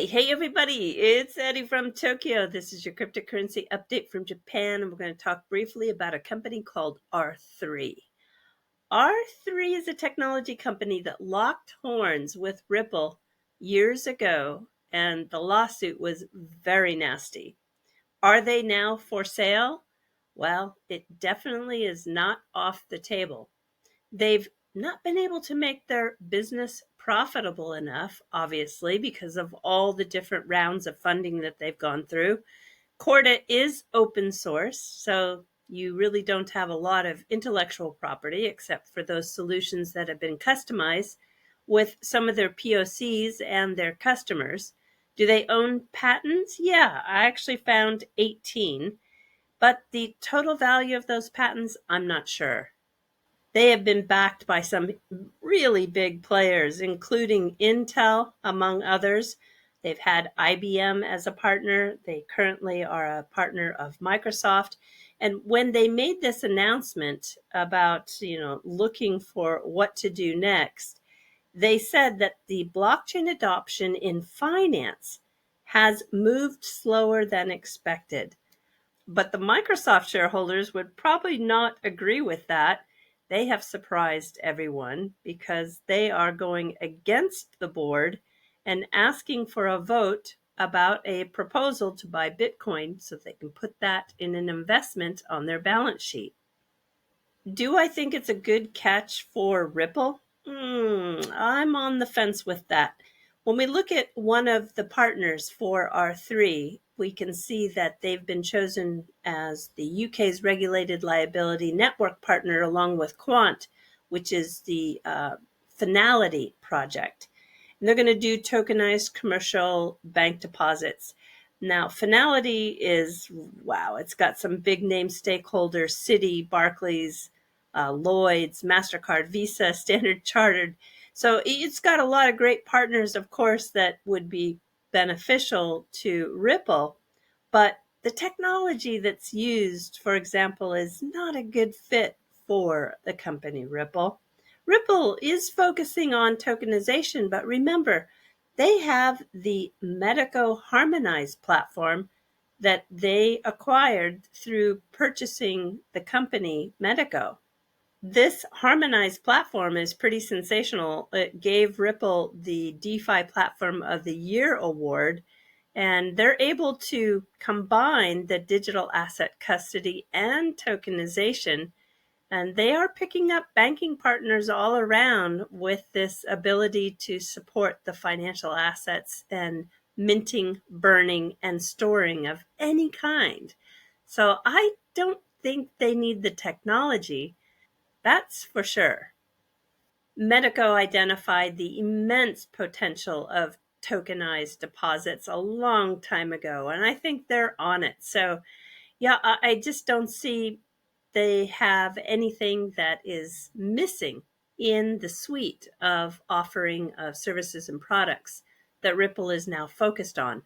Hey, everybody, it's Eddie from Tokyo. This is your cryptocurrency update from Japan, and we're going to talk briefly about a company called R3. R3 is a technology company that locked horns with Ripple years ago, and the lawsuit was very nasty. Are they now for sale? Well, it definitely is not off the table. They've not been able to make their business profitable enough, obviously, because of all the different rounds of funding that they've gone through. Corda is open source, so you really don't have a lot of intellectual property except for those solutions that have been customized with some of their POCs and their customers. Do they own patents? Yeah, I actually found 18, but the total value of those patents, I'm not sure. They have been backed by some really big players, including Intel, among others. They've had IBM as a partner. They currently are a partner of Microsoft. And when they made this announcement about, looking for what to do next, they said that the blockchain adoption in finance has moved slower than expected. But the Microsoft shareholders would probably not agree with that. They have surprised everyone because they are going against the board and asking for a vote about a proposal to buy Bitcoin so they can put that in an investment on their balance sheet. Do I think it's a good catch for Ripple? I'm on the fence with that. When we look at one of the partners for R3, we can see that they've been chosen as the UK's regulated liability network partner along with Quant, which is the Finality project. And they're going to do tokenized commercial bank deposits. Now, Finality is, wow, it's got some big name stakeholders, Citi, Barclays, Lloyd's, MasterCard, Visa, Standard Chartered. So it's got a lot of great partners, of course, that would be beneficial to Ripple. But the technology that's used, for example, is not a good fit for the company Ripple. Ripple is focusing on tokenization, but remember, they have the Medico Harmonized platform that they acquired through purchasing the company Medico. This harmonized platform is pretty sensational. It gave Ripple the DeFi Platform of the Year award, and they're able to combine the digital asset custody and tokenization. And they are picking up banking partners all around with this ability to support the financial assets and minting, burning, and storing of any kind. So I don't think they need the technology. That's for sure. Medico identified the immense potential of tokenized deposits a long time ago, and I think they're on it. So, yeah, I just don't see they have anything that is missing in the suite of offering of services and products that Ripple is now focused on.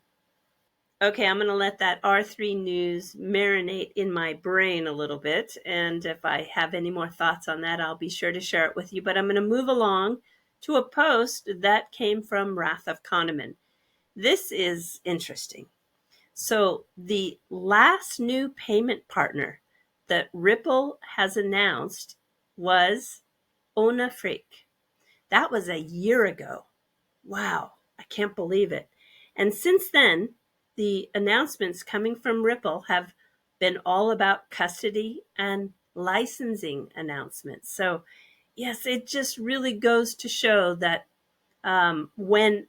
Okay, I'm going to let that R3 news marinate in my brain a little bit. And if I have any more thoughts on that, I'll be sure to share it with you. But I'm going to move along to a post that came from Wrath of Kahneman. This is interesting. So the last new payment partner that Ripple has announced was Onafreak. That was a year ago. Wow, I can't believe it. And since then, the announcements coming from Ripple have been all about custody and licensing announcements. So, yes, it just really goes to show that when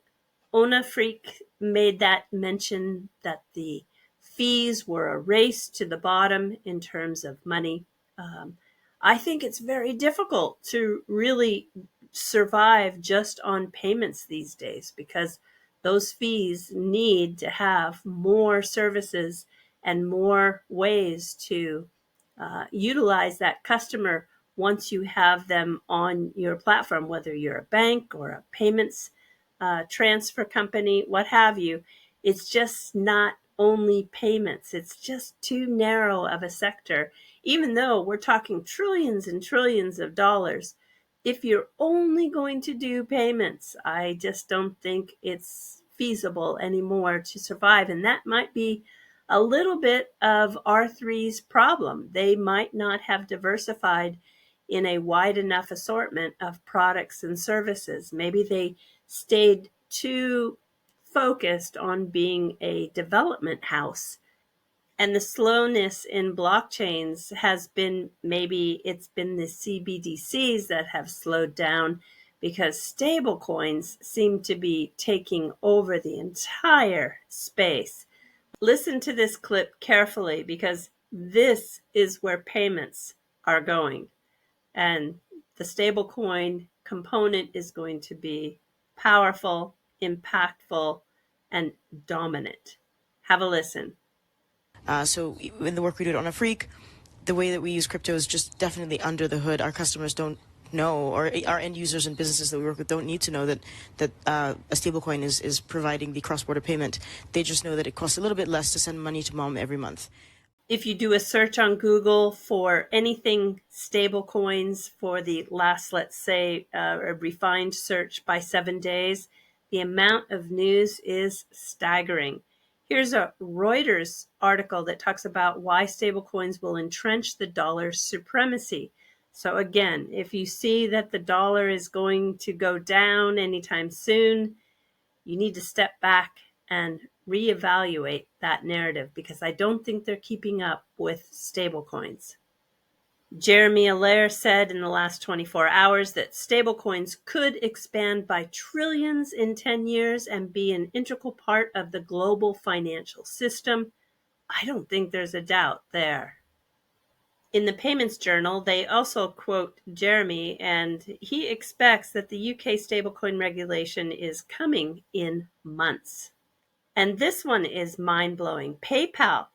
Onafreak made that mention that the fees were a race to the bottom in terms of money, I think it's very difficult to really survive just on payments these days because those fees need to have more services and more ways to utilize that customer once you have them on your platform, whether you're a bank or a payments transfer company, what have you. It's just not only payments. It's just too narrow of a sector, even though we're talking trillions and trillions of dollars. If you're only going to do payments, I just don't think it's feasible anymore to survive. And that might be a little bit of R3's problem. They might not have diversified in a wide enough assortment of products and services. Maybe they stayed too focused on being a development house. And the slowness in blockchains has been, maybe it's been the CBDCs that have slowed down, because stablecoins seem to be taking over the entire space. Listen to this clip carefully, because this is where payments are going. And the stablecoin component is going to be powerful, impactful, and dominant. Have a listen. So in the work we do on a Freak, the way that we use crypto is just definitely under the hood. Our customers don't know, or our end users and businesses that we work with don't need to know that a stablecoin is providing the cross-border payment. They just know that it costs a little bit less to send money to mom every month. If you do a search on Google for anything stablecoins for the last, let's say, a refined search by 7 days, the amount of news is staggering. Here's a Reuters article that talks about why stablecoins will entrench the dollar's supremacy. So again, if you see that the dollar is going to go down anytime soon, you need to step back and reevaluate that narrative, because I don't think they're keeping up with stablecoins. Jeremy Allaire said in the last 24 hours that stablecoins could expand by trillions in 10 years and be an integral part of the global financial system. I don't think there's a doubt there. In the Payments Journal, they also quote Jeremy, and he expects that the UK stablecoin regulation is coming in months. And this one is mind-blowing. PayPal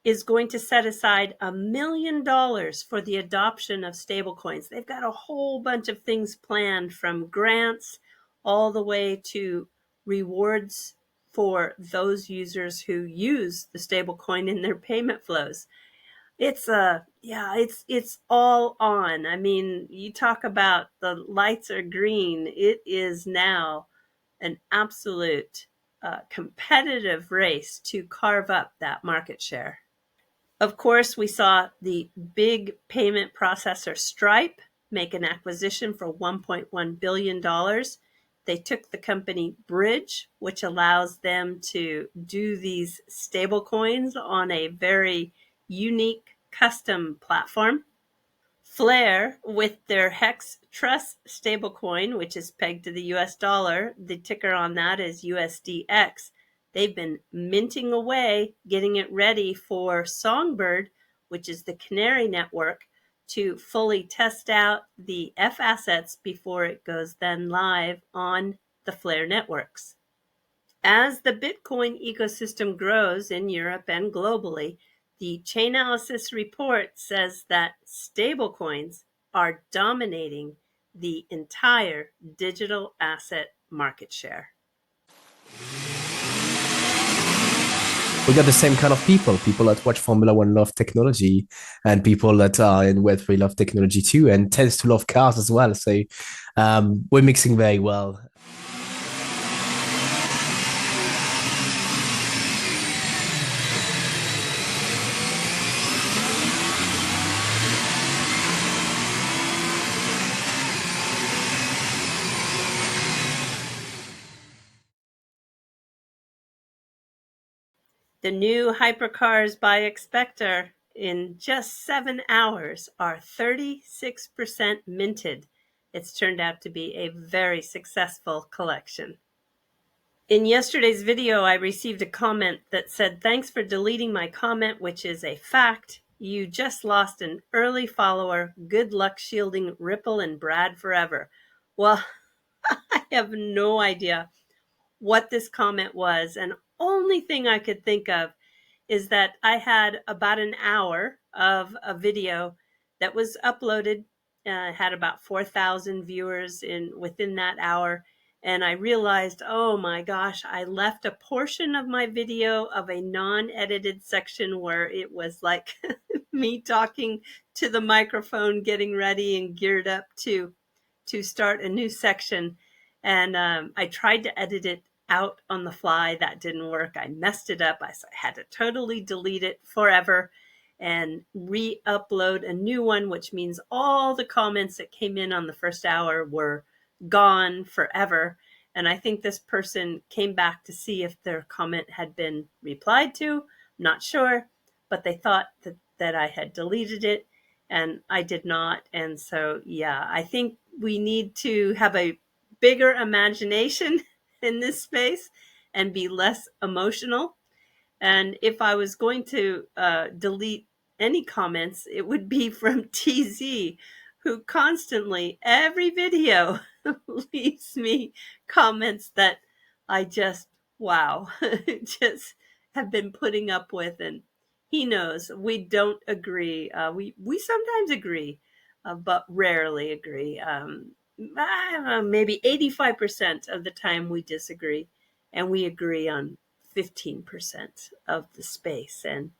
is going to set aside $1 million for the adoption of stablecoins. They've got a whole bunch of things planned, from grants all the way to rewards for those users who use the stablecoin in their payment flows. It's all on. I mean, you talk about the lights are green. It is now an absolute competitive race to carve up that market share. Of course, we saw the big payment processor Stripe make an acquisition for $1.1 billion. They took the company Bridge, which allows them to do these stable coins on a very unique custom platform. Flare, with their Hex Trust stablecoin, which is pegged to the US dollar, the ticker on that is USDX. They've been minting away, getting it ready for Songbird, which is the Canary network, to fully test out the F assets before it goes then live on the Flare networks. As the Bitcoin ecosystem grows in Europe and globally, the Chainalysis report says that stablecoins are dominating the entire digital asset market share. We got the same kind of people that watch Formula One love technology, and people that are in Web3 love technology too, and tends to love cars as well. So we're mixing very well. The new hypercars by Expector in just 7 hours are 36% minted. It's turned out to be a very successful collection. In yesterday's video, I received a comment that said, "Thanks for deleting my comment, which is a fact. You just lost an early follower. Good luck shielding Ripple and Brad forever." Well, I have no idea what this comment was, and only thing I could think of is that I had about an hour of a video that was uploaded, had about 4,000 viewers within that hour, and I realized, oh my gosh, I left a portion of my video of a non-edited section where it was like me talking to the microphone, getting ready and geared up to start a new section. And I tried to edit it out on the fly. That didn't work. I messed it up. I had to totally delete it forever and re-upload a new one, which means all the comments that came in on the first hour were gone forever. And I think this person came back to see if their comment had been replied to. I'm not sure, but they thought that I had deleted it, and I did not. And so, yeah, I think we need to have a bigger imagination in this space and be less emotional. And if I was going to delete any comments, it would be from TZ, who constantly, every video, leaves me comments that I just, wow, just have been putting up with. And he knows we don't agree. We sometimes agree, but rarely agree. I don't know, maybe 85% of the time we disagree, and we agree on 15% of the space and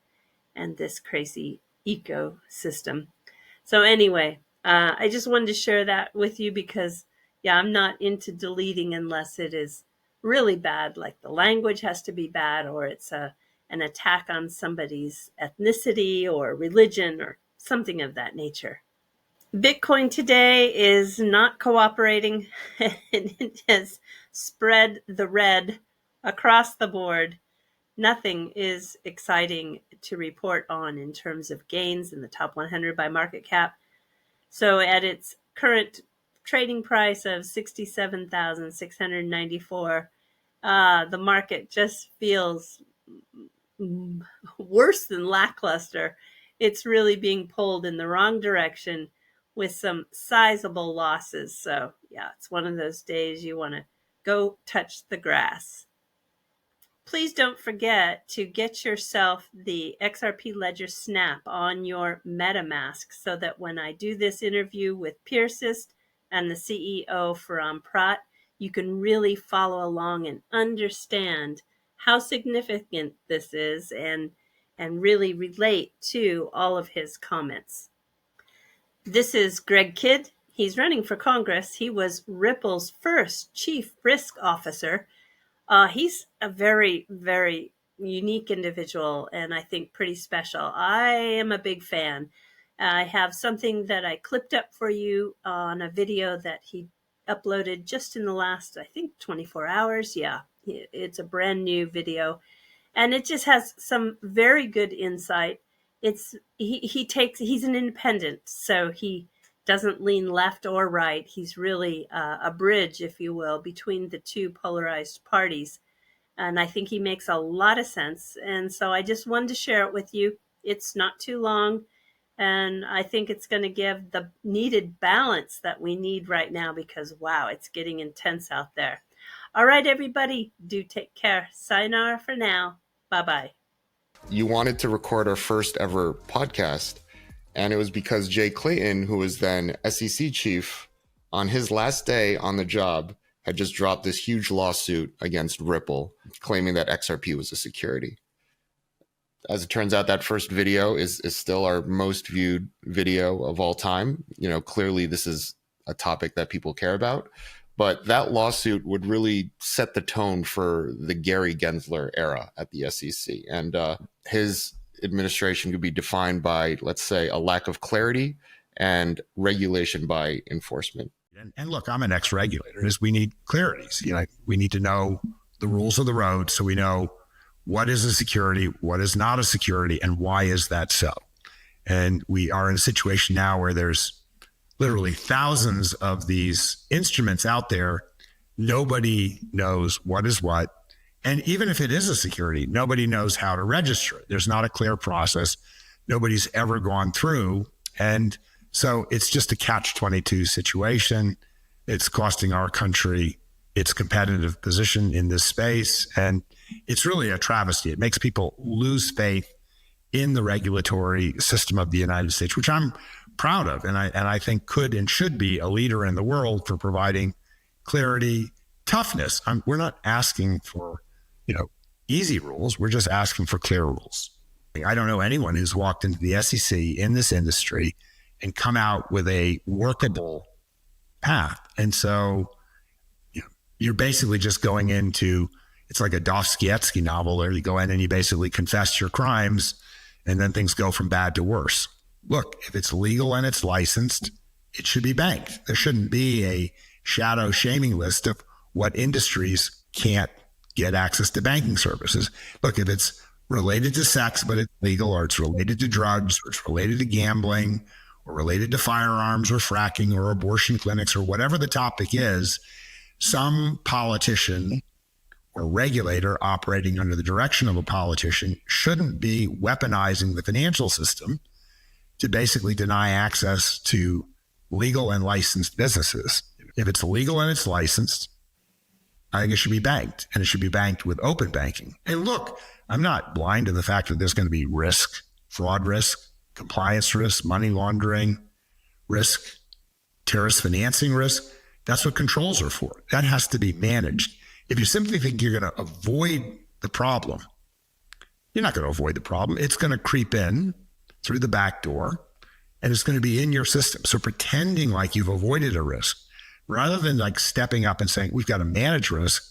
this crazy ecosystem. So anyway, I just wanted to share that with you because, yeah, I'm not into deleting unless it is really bad, like the language has to be bad, or it's an attack on somebody's ethnicity or religion or something of that nature. Bitcoin today is not cooperating, and it has spread the red across the board. Nothing is exciting to report on in terms of gains in the top 100 by market cap. So at its current trading price of 67,694, the market just feels worse than lackluster. It's really being pulled in the wrong direction with some sizable losses. So yeah, it's one of those days you want to go touch the grass. Please don't forget to get yourself the XRP Ledger Snap on your MetaMask so that when I do this interview with Piersist and the CEO Ferran Prat, you can really follow along and understand how significant this is and really relate to all of his comments. This is Greg Kidd. He's running for Congress. He was Ripple's first chief risk officer. He's a very, very unique individual and I think pretty special. I am a big fan. I have something that I clipped up for you on a video that he uploaded just in the last, I think, 24 hours. Yeah, it's a brand new video. And it just has some very good insight. He's an independent, so he doesn't lean left or right. He's really a bridge, if you will, between the two polarized parties. And I think he makes a lot of sense. And so I just wanted to share it with you. It's not too long. And I think it's going to give the needed balance that we need right now because, wow, it's getting intense out there. All right, everybody, do take care. Sayonara for now. Bye-bye. You wanted to record our first ever podcast, and it was because Jay Clayton, who was then SEC chief, on his last day on the job, had just dropped this huge lawsuit against Ripple, claiming that XRP was a security. As it turns out, that first video is still our most viewed video of all time. You know, clearly this is a topic that people care about. But that lawsuit would really set the tone for the Gary Gensler era at the SEC. And his administration could be defined by, let's say, a lack of clarity and regulation by enforcement. And look, I'm an ex-regulator. We need clarities. You know, we need to know the rules of the road so we know what is a security, what is not a security, and why is that so. And we are in a situation now where there's literally thousands of these instruments out there. Nobody knows what is what. And even if it is a security, nobody knows how to register it. There's not a clear process. Nobody's ever gone through. And so it's just a catch-22 situation. It's costing our country its competitive position in this space. And it's really a travesty. It makes people lose faith in the regulatory system of the United States, which I'm proud of, and I think could and should be a leader in the world for providing clarity, toughness. We're not asking for, easy rules. We're just asking for clear rules. I don't know anyone who's walked into the SEC in this industry and come out with a workable path. And so you're basically just going into it's like a Dostoevsky novel where you go in and you basically confess your crimes and then things go from bad to worse. Look, if it's legal and it's licensed, it should be banked. There shouldn't be a shadow shaming list of what industries can't get access to banking services. Look, if it's related to sex, but it's legal, or it's related to drugs, or it's related to gambling, or related to firearms or fracking or abortion clinics or whatever the topic is, some politician or regulator operating under the direction of a politician shouldn't be weaponizing the financial system to basically deny access to legal and licensed businesses. If it's legal and it's licensed, I think it should be banked, and it should be banked with open banking. And look, I'm not blind to the fact that there's going to be risk, fraud risk, compliance risk, money laundering risk, terrorist financing risk. That's what controls are for. That has to be managed. If you simply think you're going to avoid the problem, you're not going to avoid the problem. It's going to creep in through the back door, and it's going to be in your system. So pretending like you've avoided a risk, rather than like stepping up and saying, we've got to manage risk,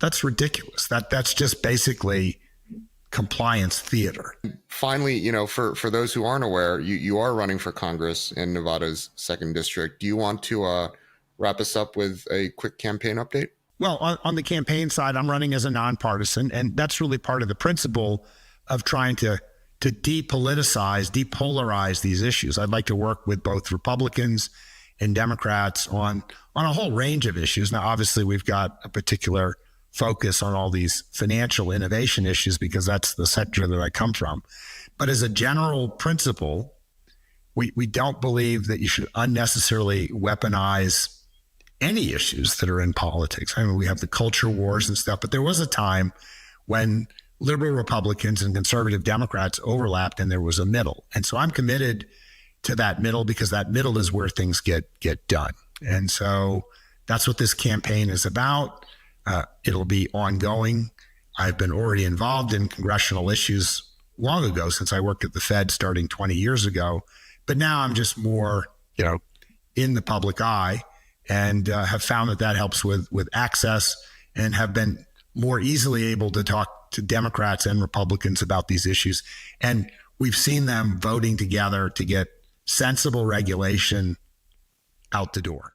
that's ridiculous. That's just basically compliance theater. Finally, for those who aren't aware, you are running for Congress in Nevada's 2nd District. Do you want to wrap us up with a quick campaign update? Well, on the campaign side, I'm running as a nonpartisan, and that's really part of the principle of trying to depolarize these issues. I'd like to work with both Republicans and Democrats on a whole range of issues. Now, obviously, we've got a particular focus on all these financial innovation issues because that's the sector that I come from. But as a general principle, we don't believe that you should unnecessarily weaponize any issues that are in politics. I mean, we have the culture wars and stuff, but there was a time when liberal Republicans and conservative Democrats overlapped and there was a middle. And so I'm committed to that middle because that middle is where things get done. And so that's what this campaign is about. It'll be ongoing. I've been already involved in congressional issues long ago since I worked at the Fed starting 20 years ago. But now I'm just more, in the public eye, and have found that helps with access, and have been more easily able to talk to Democrats and Republicans about these issues. And we've seen them voting together to get sensible regulation out the door.